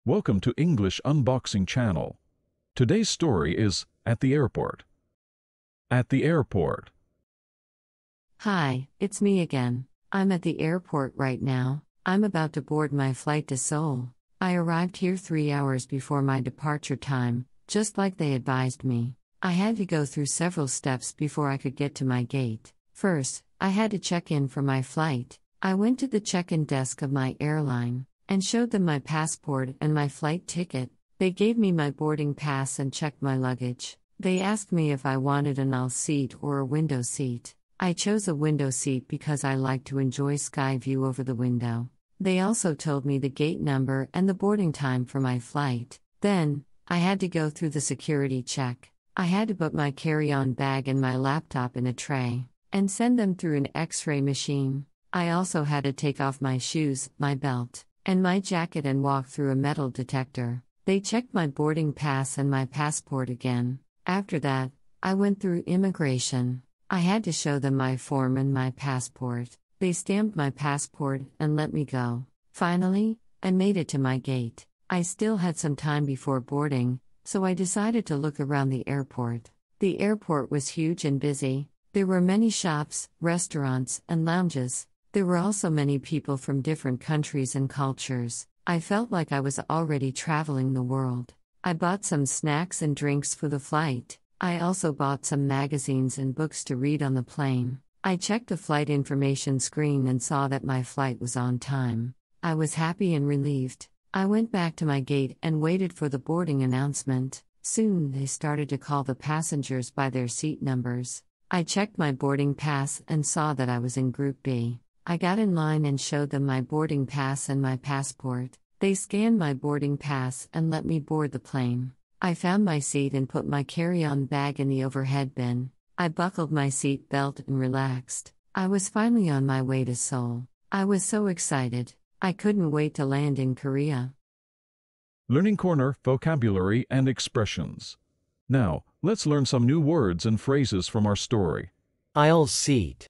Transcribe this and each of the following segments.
Welcome to English Unboxing Channel. Today's story is At the Airport. At the Airport. Hi, it's me again. I'm at the airport right now. I'm about to board my flight to Seoul. I arrived here 3 hours before my departure time, just like they advised me. I had to go through several steps before I could get to my gate. First, I had to check in for my flight. I went to the check-in desk of my airline and showed them my passport and my flight ticket. They gave me my boarding pass and checked my luggage. They asked me if I wanted an aisle seat or a window seat. I chose a window seat because I like to enjoy sky view over the window. They also told me the gate number and the boarding time for my flight. Then, I had to go through the security check. I had to put my carry-on bag and my laptop in a tray and send them through an X-ray machine. I also had to take off my shoes, my belt, and my jacket and walk through a metal detector. They checked my boarding pass and my passport again. After that, I went through immigration. I had to show them my form and my passport. They stamped my passport and let me go. Finally, I made it to my gate. I still had some time before boarding, so I decided to look around the airport. The airport was huge and busy. There were many shops, restaurants, and lounges. There were also many people from different countries and cultures. I felt like I was already traveling the world. I bought some snacks and drinks for the flight. I also bought some magazines and books to read on the plane. I checked the flight information screen and saw that my flight was on time. I was happy and relieved. I went back to my gate and waited for the boarding announcement. Soon they started to call the passengers by their seat numbers. I checked my boarding pass and saw that I was in Group B. I got in line and showed them my boarding pass and my passport. They scanned my boarding pass and let me board the plane. I found my seat and put my carry-on bag in the overhead bin. I buckled my seat belt and relaxed. I was finally on my way to Seoul. I was so excited. I couldn't wait to land in Korea. Learning Corner, Vocabulary and Expressions. Now, let's learn some new words and phrases from our story. Aisle seat.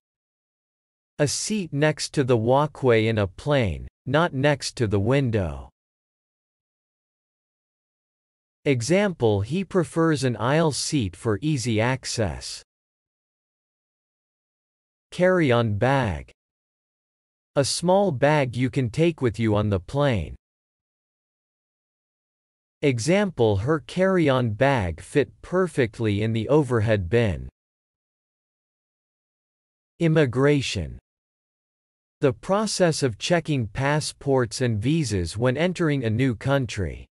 A seat next to the walkway in a plane, not next to the window. Example: he prefers an aisle seat for easy access. Carry-on bag. A small bag you can take with you on the plane. Example: her carry-on bag fit perfectly in the overhead bin. Immigration. The process of checking passports and visas when entering a new country.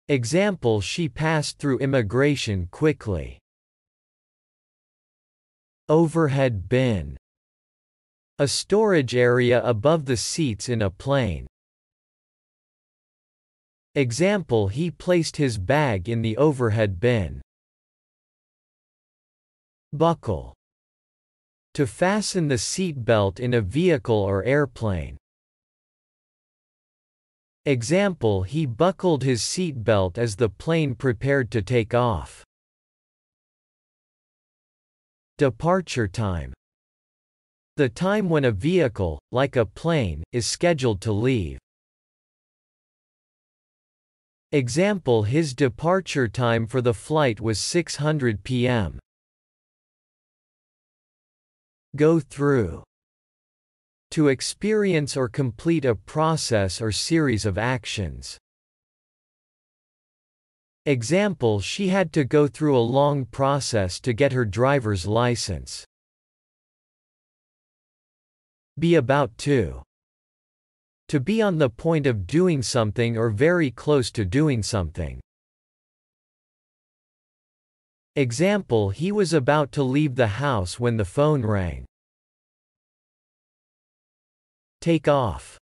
Example: she passed through immigration quickly. Overhead bin. A storage area above the seats in a plane. Example: he placed his bag in the overhead bin. Buckle. To fasten the seat belt in a vehicle or airplane. Example: he buckled his seat belt as the plane prepared to take off. Departure time. The time when a vehicle, like a plane, is scheduled to leave. Example: his departure time for the flight was 6:00 p.m. Go through. To experience or complete a process or series of actions. Example: she had to go through a long process to get her driver's license. Be about to. To be on the point of doing something or very close to doing something. Example: he was about to leave the house when the phone rang. Take off.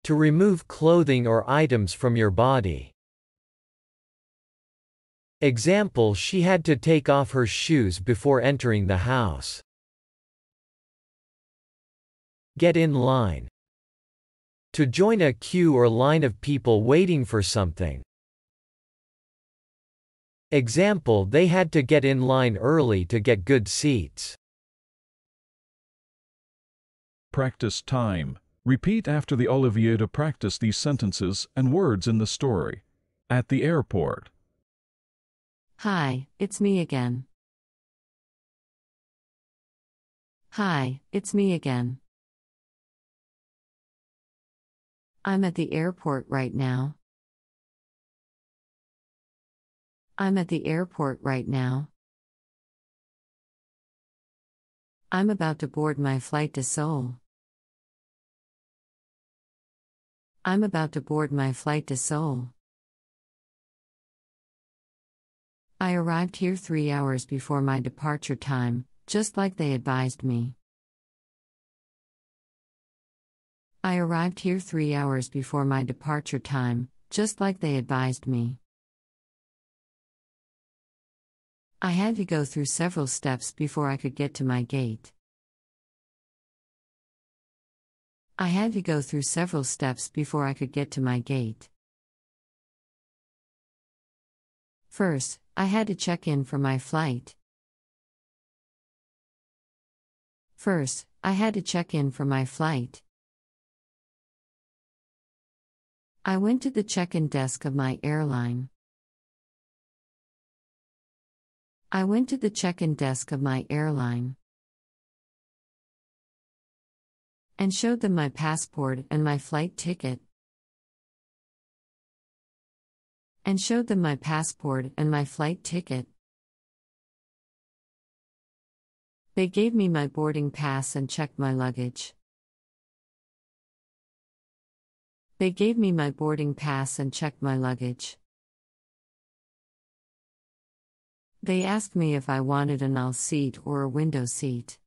To remove clothing or items from your body. Example: she had to take off her shoes before entering the house. Get in line. To join a queue or line of people waiting for something. Example: they had to get in line early to get good seats. Practice time. Repeat after the Olivia to practice these sentences and words in the story. At the airport. Hi, it's me again. Hi, it's me again. I'm at the airport right now. I'm at the airport right now. I'm about to board my flight to Seoul. I'm about to board my flight to Seoul. I arrived here 3 hours before my departure time, just like they advised me. I arrived here 3 hours before my departure time, just like they advised me. I had to go through several steps before I could get to my gate. I had to go through several steps before I could get to my gate. First, I had to check in for my flight. First, I had to check in for my flight. I went to the check-in desk of my airline. I went to the check-in desk of my airline and showed them my passport and my flight ticket. And showed them my passport and my flight ticket. They gave me my boarding pass and checked my luggage. They gave me my boarding pass and checked my luggage. They asked me if I wanted an aisle seat or a window seat.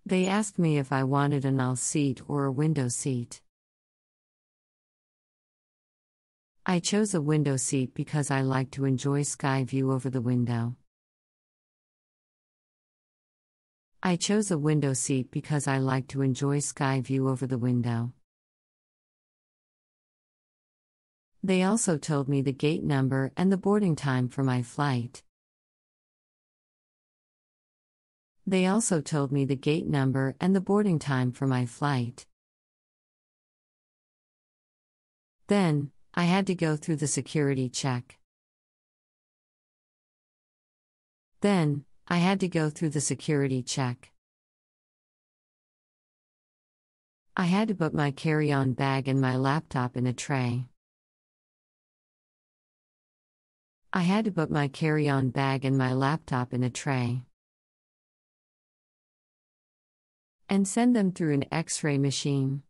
They asked me if I wanted an aisle seat or a window seat. I chose a window seat because I like to enjoy sky view over the window. I chose a window seat because I like to enjoy sky view over the window. They also told me the gate number and the boarding time for my flight. They also told me the gate number and the boarding time for my flight. Then, I had to go through the security check. Then, I had to go through the security check. I had to put my carry-on bag and my laptop in a tray. I had to put my carry-on bag and my laptop in a tray. And send them through an X-ray machine.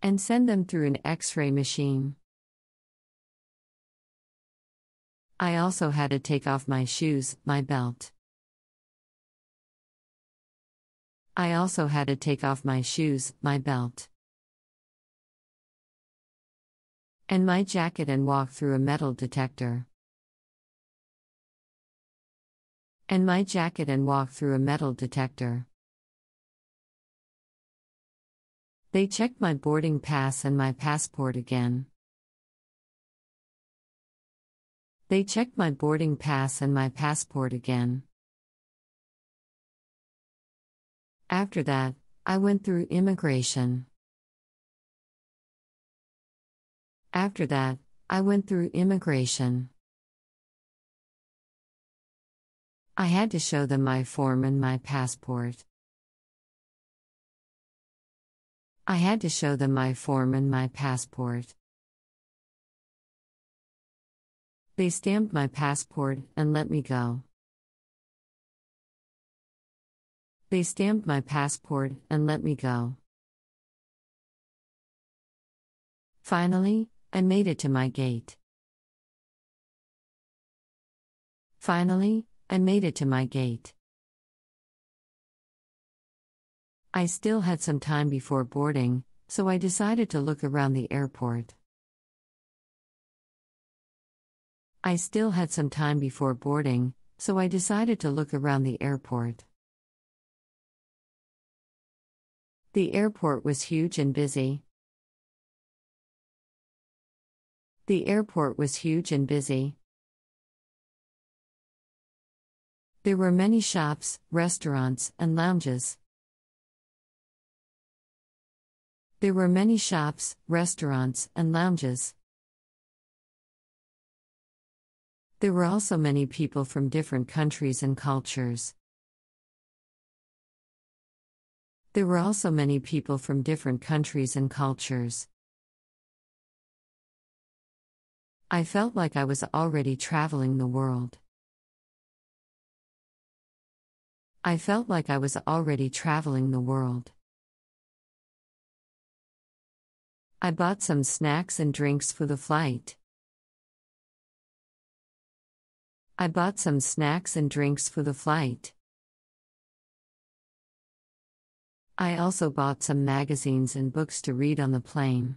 And send them through an X-ray machine. I also had to take off my shoes, my belt. I also had to take off my shoes, my belt. And my jacket and walk through a metal detector. And my jacket and walk through a metal detector. They checked my boarding pass and my passport again. They checked my boarding pass and my passport again. After that, I went through immigration. After that, I went through immigration. I had to show them my form and my passport. I had to show them my form and my passport. They stamped my passport and let me go. They stamped my passport and let me go. Finally, I made it to my gate. Finally, I made it to my gate. I still had some time before boarding, so I decided to look around the airport. I still had some time before boarding, so I decided to look around the airport. The airport was huge and busy. The airport was huge and busy. There were many shops, restaurants, and lounges. There were many shops, restaurants, and lounges. There were also many people from different countries and cultures. There were also many people from different countries and cultures. I felt like I was already traveling the world. I felt like I was already traveling the world. I bought some snacks and drinks for the flight. I bought some snacks and drinks for the flight. I also bought some magazines and books to read on the plane.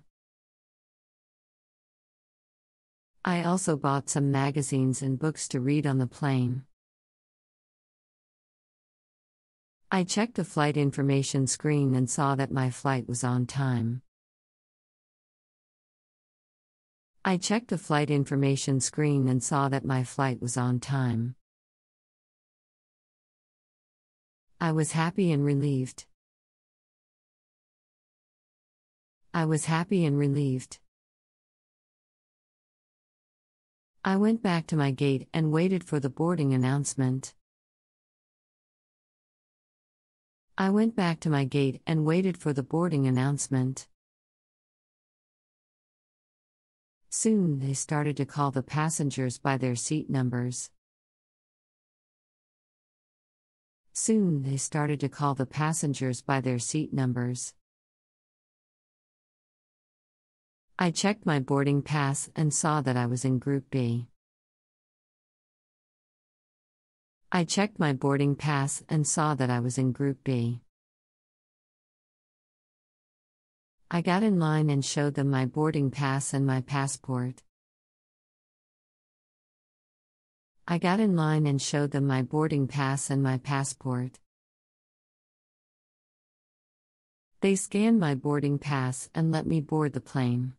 I also bought some magazines and books to read on the plane. I checked the flight information screen and saw that my flight was on time. I checked the flight information screen and saw that my flight was on time. I was happy and relieved. I was happy and relieved. I went back to my gate and waited for the boarding announcement. I went back to my gate and waited for the boarding announcement. Soon they started to call the passengers by their seat numbers. Soon they started to call the passengers by their seat numbers. I checked my boarding pass and saw that I was in Group B. I checked my boarding pass and saw that I was in Group B. I got in line and showed them my boarding pass and my passport. I got in line and showed them my boarding pass and my passport. They scanned my boarding pass and let me board the plane.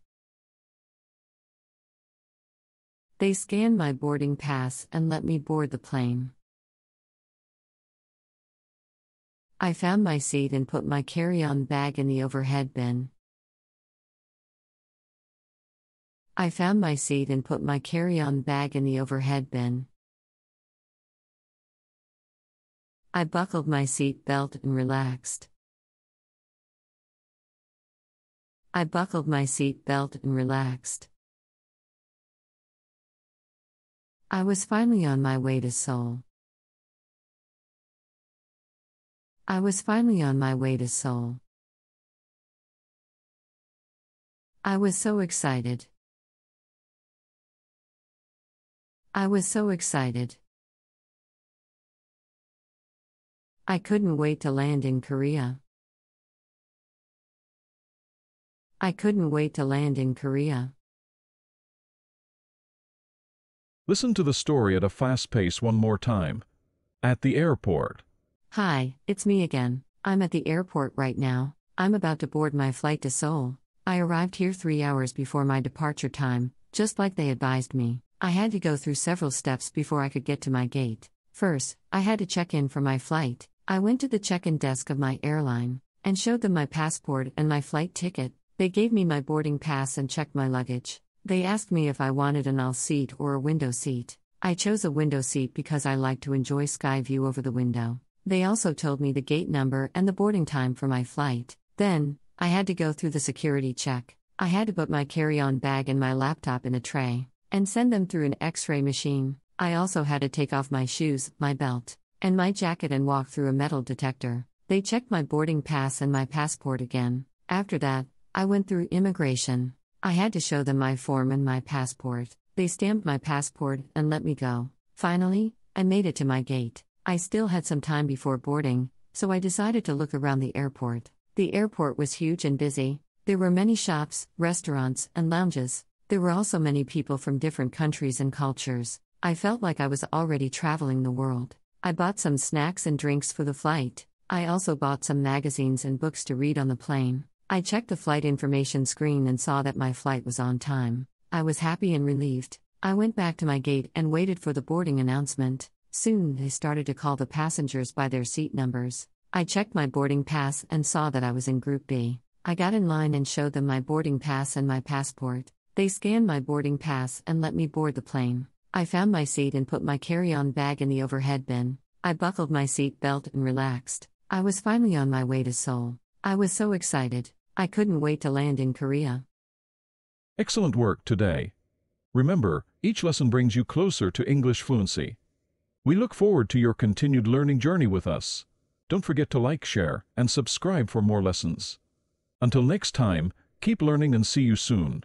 They scanned my boarding pass and let me board the plane. I found my seat and put my carry-on bag in the overhead bin. I found my seat and put my carry-on bag in the overhead bin. I buckled my seat belt and relaxed. I buckled my seat belt and relaxed. I was finally on my way to Seoul. I was finally on my way to Seoul. I was so excited. I was so excited. I couldn't wait to land in Korea. I couldn't wait to land in Korea. Listen to the story at a fast pace one more time. At the airport. Hi, it's me again. I'm at the airport right now. I'm about to board my flight to Seoul. I arrived here 3 hours before my departure time, just like they advised me. I had to go through several steps before I could get to my gate. First, I had to check in for my flight. I went to the check-in desk of my airline and showed them my passport and my flight ticket. They gave me my boarding pass and checked my luggage. They asked me if I wanted an aisle seat or a window seat. I chose a window seat because I like to enjoy sky view over the window. They also told me the gate number and the boarding time for my flight. Then, I had to go through the security check. I had to put my carry-on bag and my laptop in a tray and send them through an X-ray machine. I also had to take off my shoes, my belt, and my jacket and walk through a metal detector. They checked my boarding pass and my passport again. After that, I went through immigration. I had to show them my form and my passport. They stamped my passport and let me go. Finally, I made it to my gate. I still had some time before boarding, so I decided to look around the airport. The airport was huge and busy. There were many shops, restaurants, and lounges. There were also many people from different countries and cultures. I felt like I was already traveling the world. I bought some snacks and drinks for the flight. I also bought some magazines and books to read on the plane. I checked the flight information screen and saw that my flight was on time. I was happy and relieved. I went back to my gate and waited for the boarding announcement. Soon they started to call the passengers by their seat numbers. I checked my boarding pass and saw that I was in Group B. I got in line and showed them my boarding pass and my passport. They scanned my boarding pass and let me board the plane. I found my seat and put my carry-on bag in the overhead bin. I buckled my seat belt and relaxed. I was finally on my way to Seoul. I was so excited. I couldn't wait to land in Korea. Excellent work today. Remember, each lesson brings you closer to English fluency. We look forward to your continued learning journey with us. Don't forget to like, share, and subscribe for more lessons. Until next time, keep learning and see you soon.